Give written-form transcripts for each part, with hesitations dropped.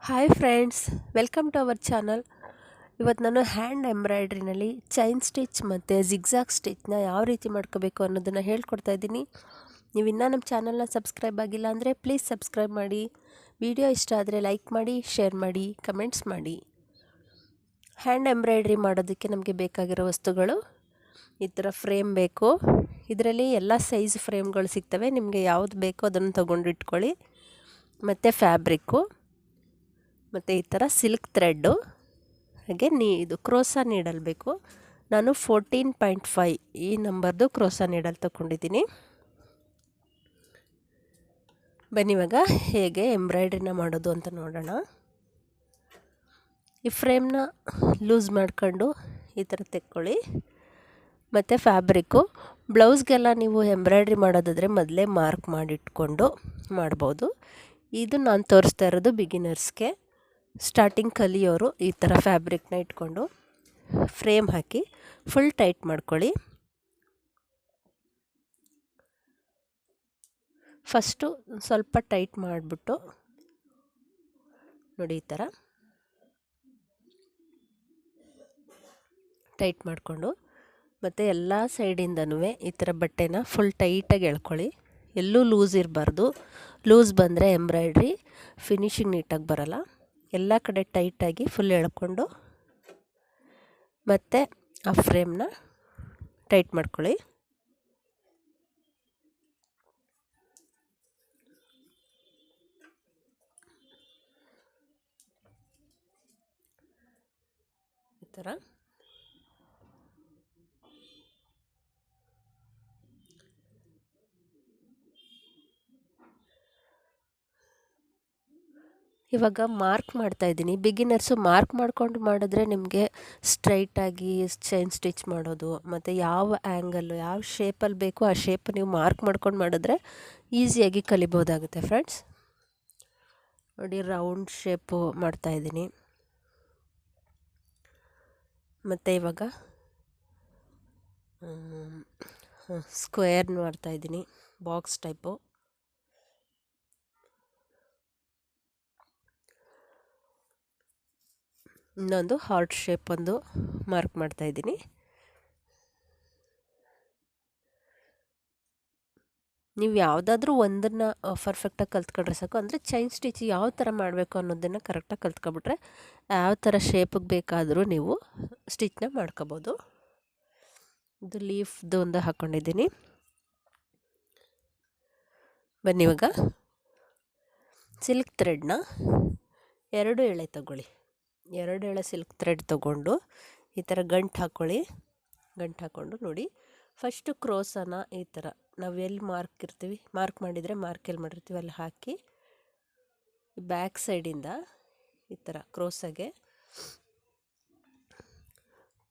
Hi friends, welcome to our channel. ಇವತ್ತು ನಾನು hand ಎಂಬ್ರಾಯ್ಡ್ರಿನಲ್ಲಿ ಚೈನ್ ಸ್ಟಿಚ್ ಮತ್ತು ಜಿಗ್ಜಾಗ್ ಸ್ಟಿಚ್ನ ಯಾವ ರೀತಿ ಮಾಡ್ಕೋಬೇಕು ಅನ್ನೋದನ್ನು ಹೇಳ್ಕೊಡ್ತಾ ಇದ್ದೀನಿ. ನೀವು ಇನ್ನೂ ನಮ್ಮ ಚಾನಲ್ನ ಸಬ್ಸ್ಕ್ರೈಬ್ ಆಗಿಲ್ಲ ಅಂದರೆ ಪ್ಲೀಸ್ ಸಬ್ಸ್ಕ್ರೈಬ್ ಮಾಡಿ. ವಿಡಿಯೋ ಇಷ್ಟ ಆದರೆ ಲೈಕ್ ಮಾಡಿ, ಶೇರ್ ಮಾಡಿ, ಕಮೆಂಟ್ಸ್ ಮಾಡಿ. ಹ್ಯಾಂಡ್ ಎಂಬ್ರಾಯ್ಡ್ರಿ ಮಾಡೋದಕ್ಕೆ ನಮಗೆ ಬೇಕಾಗಿರೋ ವಸ್ತುಗಳು ಈ ಥರ ಫ್ರೇಮ್ ಬೇಕು. ಇದರಲ್ಲಿ ಎಲ್ಲ ಸೈಜ್ ಫ್ರೇಮ್ಗಳು ಸಿಗ್ತವೆ. ನಿಮಗೆ ಯಾವುದು ಬೇಕೋ ಅದನ್ನು ತೊಗೊಂಡು ಇಟ್ಕೊಳ್ಳಿ. ಮತ್ತು ಫ್ಯಾಬ್ರಿಕ್ಕು, ಮತ್ತು ಈ ಥರ ಸಿಲ್ಕ್ ಥ್ರೆಡ್ಡು, ಹಾಗೆ ಇದು ಕ್ರೋಸಾ ನೀಡಲ್ ಬೇಕು. ನಾನು 14.5 ಈ ನಂಬರ್ದು ಕ್ರೋಸಾ ನೀಡಲ್ ತೊಗೊಂಡಿದ್ದೀನಿ. ಬನ್ನಿ ಇವಾಗ ಹೇಗೆ ಎಂಬ್ರಾಯ್ಡ್ರಿನ ಮಾಡೋದು ಅಂತ ನೋಡೋಣ. ಈ ಫ್ರೇಮ್ನ ಲೂಸ್ ಮಾಡ್ಕೊಂಡು ಈ ಥರ ತೆಕ್ಕೊಳ್ಳಿ. ಮತ್ತು ಫ್ಯಾಬ್ರಿಕ್ಕು, ಬ್ಲೌಸ್ಗೆಲ್ಲ ನೀವು ಎಂಬ್ರಾಯ್ಡ್ರಿ ಮಾಡೋದಾದರೆ ಮೊದಲೇ ಮಾರ್ಕ್ ಮಾಡಿಟ್ಕೊಂಡು ಮಾಡ್ಬೋದು. ಇದು ನಾನು ತೋರಿಸ್ತಾ ಇರೋದು ಬಿಗಿನರ್ಸ್ಗೆ. ಸ್ಟಾರ್ಟಿಂಗ್ ಕಲಿಯೋರು ಈ ಥರ ಫ್ಯಾಬ್ರಿಕ್ನ ಇಟ್ಕೊಂಡು ಫ್ರೇಮ್ ಹಾಕಿ ಫುಲ್ ಟೈಟ್ ಮಾಡ್ಕೊಳ್ಳಿ. ಫಸ್ಟು ಸ್ವಲ್ಪ ಟೈಟ್ ಮಾಡಿಬಿಟ್ಟು ನೋಡಿ, ಈ ಥರ ಟೈಟ್ ಮಾಡಿಕೊಂಡು ಮತ್ತು ಎಲ್ಲ ಸೈಡಿಂದನೂ ಈ ಥರ ಬಟ್ಟೆನ ಫುಲ್ ಟೈಟಾಗಿ ಎಳ್ಕೊಳ್ಳಿ. ಎಲ್ಲೂ ಲೂಸ್ ಇರಬಾರ್ದು. ಲೂಸ್ ಬಂದರೆ ಎಂಬ್ರಾಯ್ಡ್ರಿ ಫಿನಿಶಿಂಗ್ ನೀಟಾಗಿ ಬರೋಲ್ಲ. ಎಲ್ಲ ಕಡೆ ಟೈಟಾಗಿ ಫುಲ್ ಎಳ್ಕೊಂಡು ಮತ್ತು ಆ ಫ್ರೇಮ್ನ ಟೈಟ್ ಮಾಡ್ಕೊಳ್ಳಿ. ಈ ಥರ ಇವಾಗ ಮಾರ್ಕ್ ಮಾಡ್ತಾಯಿದ್ದೀನಿ. ಬಿಗಿನರ್ಸು ಮಾರ್ಕ್ ಮಾಡ್ಕೊಂಡು ಮಾಡಿದ್ರೆ ನಿಮಗೆ ಸ್ಟ್ರೈಟಾಗಿ ಚೈನ್ ಸ್ಟಿಚ್ ಮಾಡೋದು ಮತ್ತು ಯಾವ ಆ್ಯಂಗಲ್ಲು ಯಾವ ಶೇಪಲ್ಲಿ ಬೇಕು ಆ ಶೇಪ್ ನೀವು ಮಾರ್ಕ್ ಮಾಡ್ಕೊಂಡು ಮಾಡಿದ್ರೆ ಈಸಿಯಾಗಿ ಕಲಿಬೋದಾಗುತ್ತೆ ಫ್ರೆಂಡ್ಸ್. ನೋಡಿ, ರೌಂಡ್ ಶೇಪು ಮಾಡ್ತಾಯಿದ್ದೀನಿ. ಮತ್ತು ಇವಾಗ ಸ್ಕ್ವೇರ್ ಮಾಡ್ತಾಯಿದ್ದೀನಿ, ಬಾಕ್ಸ್ ಟೈಪು. ಇನ್ನೊಂದು ಹಾರ್ಟ್ ಶೇಪ್ ಒಂದು ಮಾರ್ಕ್ ಮಾಡ್ತಾಯಿದ್ದೀನಿ. ನೀವು ಯಾವುದಾದ್ರೂ ಒಂದನ್ನು ಪರ್ಫೆಕ್ಟಾಗಿ ಕಲ್ತ್ಕೊಂಡ್ರೆ ಸಾಕು. ಅಂದರೆ ಚೈನ್ ಸ್ಟಿಚ್ ಯಾವ ಥರ ಮಾಡಬೇಕು ಅನ್ನೋದನ್ನು ಕರೆಕ್ಟಾಗಿ ಕಲ್ತ್ಕೊಬಿಟ್ರೆ ಯಾವ ಥರ ಶೇಪಿಗೆ ಬೇಕಾದರೂ ನೀವು ಸ್ಟಿಚ್ನ ಮಾಡ್ಕೋಬೋದು. ಇದು ಲೀಫ್ದು ಒಂದು ಹಾಕ್ಕೊಂಡಿದ್ದೀನಿ. ಬನ್ನಿ ಇವಾಗ ಸಿಲ್ಕ್ ಥ್ರೆಡ್ನ 2 ಎಳೆ ತಗೊಳ್ಳಿ. 2 ಎಳೆ ಸಿಲ್ಕ್ ಥ್ರೆಡ್ ತೊಗೊಂಡು ಈ ಥರ ಗಂಟು ಹಾಕ್ಕೊಳ್ಳಿ. ಗಂಟು ಹಾಕ್ಕೊಂಡು ನೋಡಿ, ಫಸ್ಟು ಕ್ರೋಸನ ಈ ಥರ ನಾವು ಎಲ್ಲಿ ಮಾರ್ಕ್ ಮಾಡಿದರೆ ಮಾರ್ಕ್ ಎಲ್ಲಿ ಮಾಡಿರ್ತೀವಿ ಅಲ್ಲಿ ಹಾಕಿ ಬ್ಯಾಕ್ ಸೈಡಿಂದ ಈ ಥರ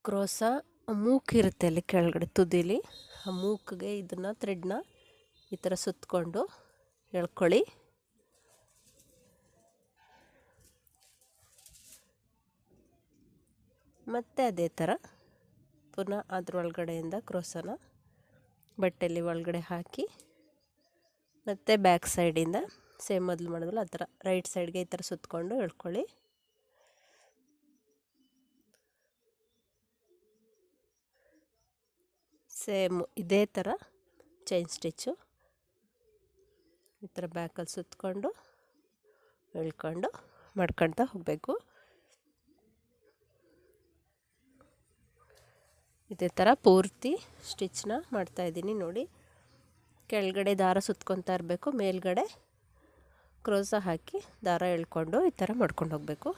ಕ್ರೋಸ ಮೂಕಿರುತ್ತೆ ಅಲ್ಲಿ ಕೆಳಗಡೆ ತುದಿಲಿ, ಆ ಮೂಕಿಗೆ ಇದನ್ನು ಥ್ರೆಡ್ನ ಈ ಥರ ಸುತ್ತಕೊಂಡು ಎಳ್ಕೊಳ್ಳಿ. ಮತ್ತು ಅದೇ ಥರ ಪುನಃ ಅದರೊಳಗಡೆಯಿಂದ ಕ್ರೋಸನ ಬಟ್ಟೆಯಲ್ಲಿ ಒಳಗಡೆ ಹಾಕಿ ಮತ್ತು ಬ್ಯಾಕ್ ಸೈಡಿಂದ ಸೇಮ್ ಮೊದಲು ಮಾಡಿದ್ವಲ್ಲ ಆ ಥರ ರೈಟ್ ಸೈಡ್ಗೆ ಈ ಥರ ಸುತ್ತಕೊಂಡು ಎಳ್ಕೊಳ್ಳಿ. ಸೇಮ್ ಇದೇ ಥರ ಚೈನ್ ಸ್ಟಿಚ್ಚು ಈ ಥರ ಬ್ಯಾಕಲ್ಲಿ ಸುತ್ತಕೊಂಡು ಎಳ್ಕೊಂಡು ಮಾಡ್ಕೊಳ್ತಾ ಹೋಗಬೇಕು. ಇದೇ ಥರ ಪೂರ್ತಿ ಸ್ಟಿಚ್ನ ಮಾಡ್ತಾಯಿದ್ದೀನಿ. ನೋಡಿ, ಕೆಳಗಡೆ ದಾರ ಸುತ್ಕೊತಾ ಇರಬೇಕು, ಮೇಲ್ಗಡೆ ಕ್ರೋಸ ಹಾಕಿ ದಾರ ಎಳ್ಕೊಂಡು ಈ ಥರ ಮಾಡ್ಕೊಂಡು ಹೋಗಬೇಕು.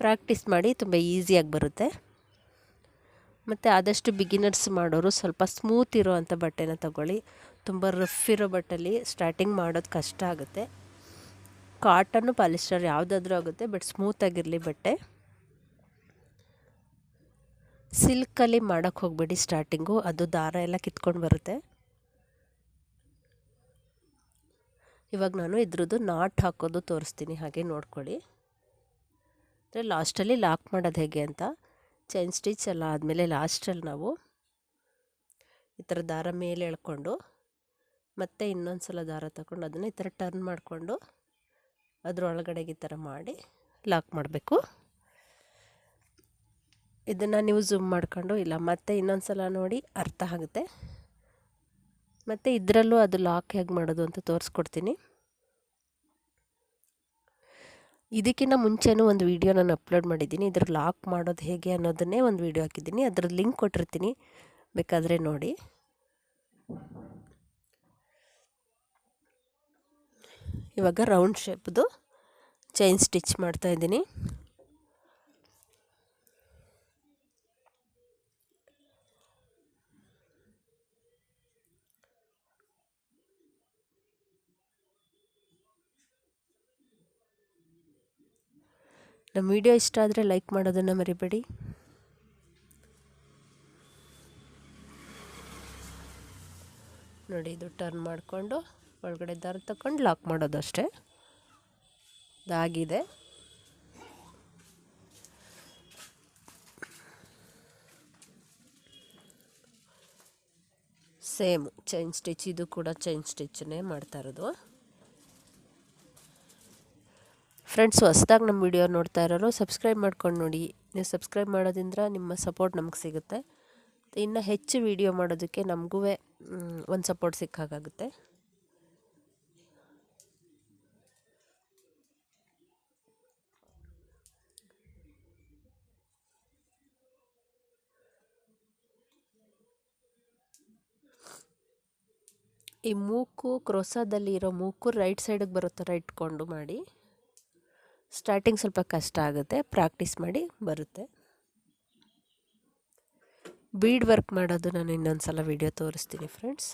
ಪ್ರಾಕ್ಟೀಸ್ ಮಾಡಿ, ತುಂಬ ಈಸಿಯಾಗಿ ಬರುತ್ತೆ. ಮತ್ತು ಆದಷ್ಟು ಬಿಗಿನರ್ಸ್ ಮಾಡೋರು ಸ್ವಲ್ಪ ಸ್ಮೂತ್ ಇರೋ ಅಂಥ ಬಟ್ಟೆನ ತಗೊಳ್ಳಿ. ತುಂಬ ರಫ್ ಇರೋ ಬಟ್ಟೆಲಿ ಸ್ಟಾರ್ಟಿಂಗ್ ಮಾಡೋದು ಕಷ್ಟ ಆಗುತ್ತೆ. ಕಾಟನ್ನು ಪಾಲಿಸ್ಟರ್ ಯಾವುದಾದ್ರೂ ಆಗುತ್ತೆ, ಬಟ್ ಸ್ಮೂತಾಗಿರಲಿ ಬಟ್ಟೆ. ಸಿಲ್ಕಲ್ಲಿ ಮಾಡೋಕ್ಕೆ ಹೋಗಬೇಡಿ ಸ್ಟಾರ್ಟಿಂಗು, ಅದು ದಾರ ಎಲ್ಲ ಕಿತ್ಕೊಂಡು ಬರುತ್ತೆ. ಇವಾಗ ನಾನು ಇದ್ರದ್ದು ನಾಟ್ ಹಾಕೋದು ತೋರಿಸ್ತೀನಿ, ಹಾಗೆ ನೋಡ್ಕೊಳ್ಳಿ. ಅಂದರೆ ಲಾಸ್ಟಲ್ಲಿ ಲಾಕ್ ಮಾಡೋದು ಹೇಗೆ ಅಂತ. ಚೈನ್ ಸ್ಟಿಚ್ ಎಲ್ಲ ಆದಮೇಲೆ ಲಾಸ್ಟಲ್ಲಿ ನಾವು ಈ ಥರ ದಾರ ಮೇಲೆ ಎಳ್ಕೊಂಡು ಮತ್ತೆ ಇನ್ನೊಂದು ಸಲ ದಾರ ತಗೊಂಡು ಅದನ್ನು ಈ ಥರ ಟರ್ನ್ ಮಾಡಿಕೊಂಡು ಅದರೊಳಗಡೆಗೆ ಈ ಥರ ಮಾಡಿ ಲಾಕ್ ಮಾಡಬೇಕು. ಇದನ್ನು ನೀವು ಝೂಮ್ ಮಾಡಿಕೊಂಡು ಇಲ್ಲ ಮತ್ತೆ ಇನ್ನೊಂದು ಸಲ ನೋಡಿ ಅರ್ಥ ಆಗುತ್ತೆ. ಮತ್ತು ಇದರಲ್ಲೂ ಅದು ಲಾಕ್ ಹೇಗೆ ಮಾಡೋದು ಅಂತ ತೋರಿಸ್ಕೊಡ್ತೀನಿ. ಇದಕ್ಕಿಂತ ಮುಂಚೆನೂ ಒಂದು ವಿಡಿಯೋ ನಾನು ಅಪ್ಲೋಡ್ ಮಾಡಿದ್ದೀನಿ. ಇದ್ರ ಲಾಕ್ ಮಾಡೋದು ಹೇಗೆ ಅನ್ನೋದನ್ನೇ ಒಂದು ವಿಡಿಯೋ ಹಾಕಿದ್ದೀನಿ. ಅದರ ಲಿಂಕ್ ಕೊಟ್ಟಿರ್ತೀನಿ, ಬೇಕಾದರೆ ನೋಡಿ. ಇವಾಗ ರೌಂಡ್ ಶೇಪ್ದು ಚೈನ್ ಸ್ಟಿಚ್ ಮಾಡ್ತಾಯಿದ್ದೀನಿ. ನಮ್ಮ ವಿಡಿಯೋ ಇಷ್ಟ ಆದರೆ ಲೈಕ್ ಮಾಡೋದನ್ನು ಮರಿಬೇಡಿ. ನೋಡಿ, ಇದು ಟರ್ನ್ ಮಾಡಿಕೊಂಡು ಒಳಗಡೆ ದಾರ ತಗೊಂಡು ಲಾಕ್ ಮಾಡೋದು ಅಷ್ಟೇ. ಇದಾಗಿದೆ. ಸೇಮ್ ಚೈನ್ ಸ್ಟಿಚ್, ಇದು ಕೂಡ ಚೈನ್ ಸ್ಟಿಚ್ಚನ್ನೇ ಮಾಡ್ತಾ ಇರೋದು. ಫ್ರೆಂಡ್ಸ್, ಹೊಸದಾಗಿ ನಮ್ಮ ವಿಡಿಯೋ ನೋಡ್ತಾ ಇರೋರು ಸಬ್ಸ್ಕ್ರೈಬ್ ಮಾಡ್ಕೊಂಡು ನೋಡಿ. ನೀವು ಸಬ್ಸ್ಕ್ರೈಬ್ ಮಾಡೋದ್ರಿಂದ ನಿಮ್ಮ ಸಪೋರ್ಟ್ ನಮಗೆ ಸಿಗುತ್ತೆ. ಇನ್ನು ಹೆಚ್ಚು ವಿಡಿಯೋ ಮಾಡೋದಕ್ಕೆ ನಮಗೂ ಒಂದು ಸಪೋರ್ಟ್ ಸಿಕ್ಕಾಗುತ್ತೆ. ಈ ಮೂಕು ಕ್ರೋಸಾದಲ್ಲಿ ಇರೋ ಮೂಕು ರೈಟ್ ಸೈಡಿಗೆ ಬರೋ ಥರ ಇಟ್ಕೊಂಡು ಮಾಡಿ. ಸ್ಟಾರ್ಟಿಂಗ್ ಸ್ವಲ್ಪ ಕಷ್ಟ ಆಗುತ್ತೆ, ಪ್ರಾಕ್ಟೀಸ್ ಮಾಡಿ ಬರುತ್ತೆ. ಬೀಡ್ ವರ್ಕ್ ಮಾಡೋದು ನಾನು ಇನ್ನೊಂದು ಸಲ ವಿಡಿಯೋ ತೋರಿಸ್ತೀನಿ ಫ್ರೆಂಡ್ಸ್.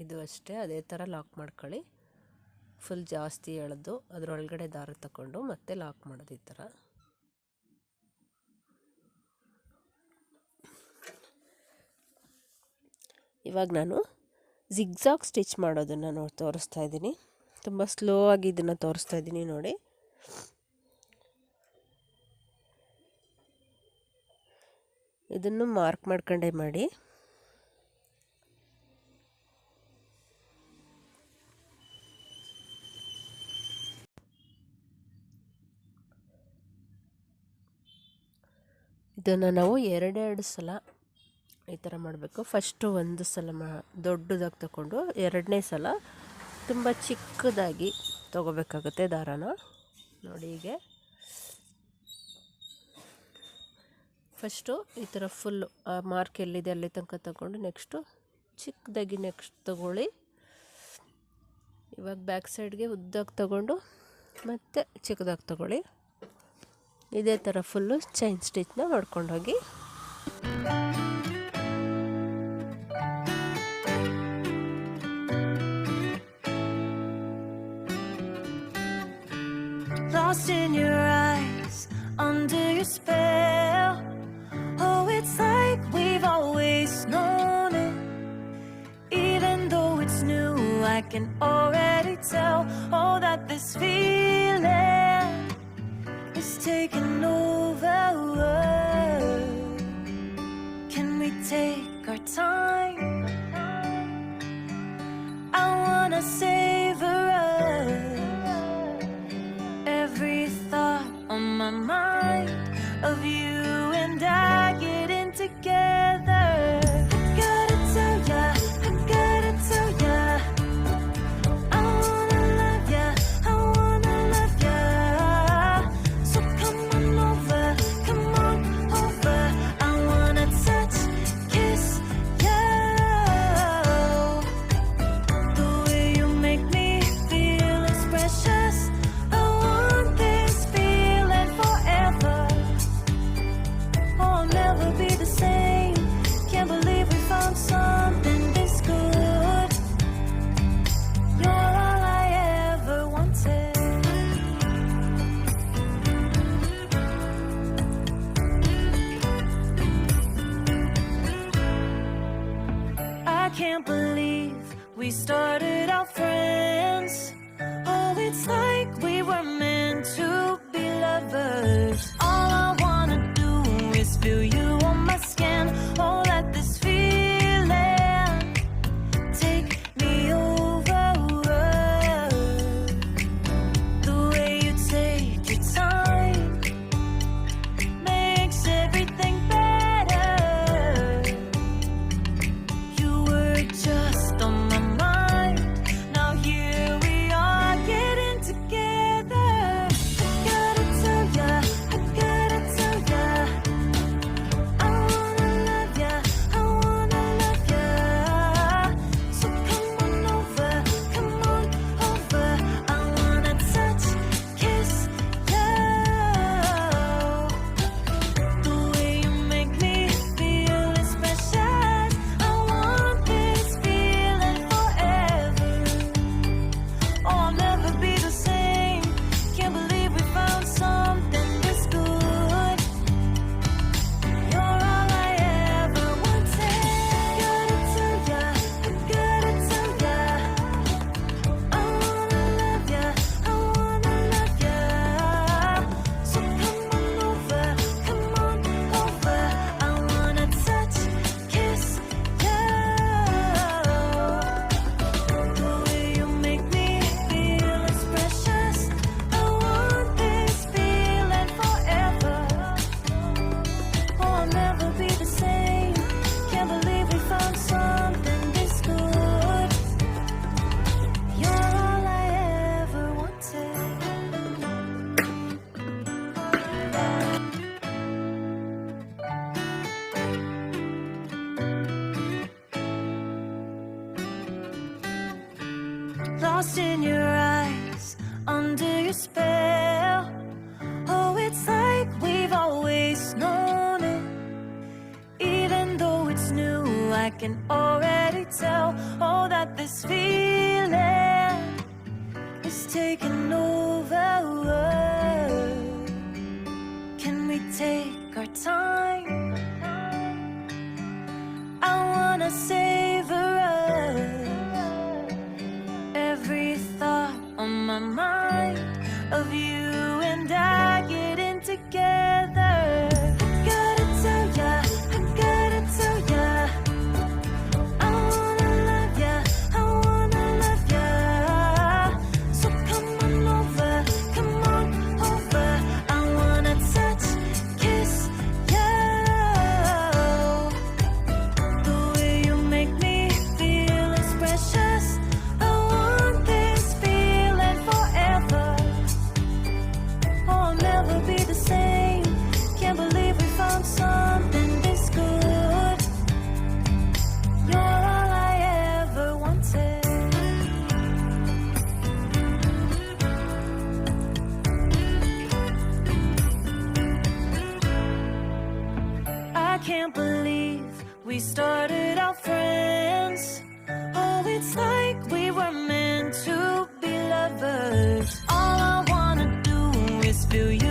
ಇದು ಅಷ್ಟೇ, ಅದೇ ಥರ ಲಾಕ್ ಮಾಡ್ಕೊಳ್ಳಿ. ಫುಲ್ ಜಾಸ್ತಿ ಎಳೆದು ಅದರೊಳಗಡೆ ದಾರ ತಗೊಂಡು ಮತ್ತೆ ಲಾಕ್ ಮಾಡೋದು ಈ ಥರ. ಇವಾಗ ನಾನು ಜಿಗ್ಜಾಗ್ ಸ್ಟಿಚ್ ಮಾಡೋದನ್ನು ತೋರಿಸ್ತಾ ಇದ್ದೀನಿ. ತುಂಬ ಸ್ಲೋ ಆಗಿ ಇದನ್ನು ತೋರಿಸ್ತಾ ಇದ್ದೀನಿ ನೋಡಿ. ಇದನ್ನು ಮಾರ್ಕ್ ಮಾಡ್ಕೊಂಡೇ ಮಾಡಿ. ಇದನ್ನು ನಾವು ಎರಡೆರಡು ಸಲ ಈ ಥರ ಮಾಡಬೇಕು. ಫಸ್ಟು ಒಂದು ಸಲ ದೊಡ್ಡದಾಗಿ ತಗೊಂಡು ಎರಡನೇ ಸಲ ತುಂಬ ಚಿಕ್ಕದಾಗಿ ತೊಗೋಬೇಕಾಗುತ್ತೆ ದಾರಾನ. ನೋಡಿ, ಹೀಗೆ ಫಸ್ಟು ಈ ಥರ ಫುಲ್ಲು ಆ ಮಾರ್ಕ್ ಎಲ್ಲಿದೆ ಅಲ್ಲಿ ತನಕ ತಗೊಂಡು ನೆಕ್ಸ್ಟು ಚಿಕ್ಕದಾಗಿ ನೆಕ್ಸ್ಟ್ ತಗೊಳ್ಳಿ. ಇವಾಗ ಬ್ಯಾಕ್ ಸೈಡ್ಗೆ ಉದ್ದಾಗಿ ತಗೊಂಡು ಮತ್ತೆ ಚಿಕ್ಕದಾಗಿ ತಗೊಳ್ಳಿ. ಇದೇ ಥರ ಫುಲ್ಲು ಚೈನ್ ಸ್ಟಿಚ್ನ ಮಾಡ್ಕೊಂಡು ಹೋಗಿ. Lost in your eyes, under your spell. Oh, it's like we've always known it. Even though it's new, I can already tell. Oh, that this feeling is taking over. Can we take our time? I wanna savor every thought on my mind of you and I getting together. I gotta tell ya, I gotta tell ya, I wanna love ya, I wanna love ya. So come on over, I wanna touch, kiss ya. The way you make me feel is precious. Be the same. Can't believe we found something this good. You're all I ever wanted. I can't believe we started out friends. Oh, it's like we were meant to be lovers. feel you on my skin. Oh, let this feeling take me over. The way you take your time makes everything better. You were just on my mind. Now here we are getting together. I gotta tell ya, I gotta tell ya, I wanna love ya, I wanna love ya. So come on over, come on over. I wanna touch, kiss you. The way you make me feel is precious. I want this feeling forever. Oh, I'll never be the same. Can't believe we found something this good. You're all I ever wanted. Gotta tell ya, I gotta tell ya, I wanna love ya, I wanna love ya. So come on over, come on over. I wanna touch, kiss you. The way you make me feel is precious. I want this feeling forever. Oh, I'll never be the same. Can't believe we found something this good. You're all I ever wanted. Lost in your eyes, under your spell. Oh, it's like we've always known it. Even though it's new, I can already tell. Oh, that this feeling is taking over. Can we take our time? I wanna savor us. Every thought on my mind of you and I getting together. Gotta tell ya, I gotta tell ya, I wanna love ya, I wanna love ya. So come on over, come on over. I wanna touch, kiss you. The way you make me feel is precious. I want this feeling forever. Oh, I'll never be the same. Can't believe we found something this good. You're all I ever wanted. I can't believe we started out friends. Oh, it's like we were meant to be lovers. All I wanna do is feel you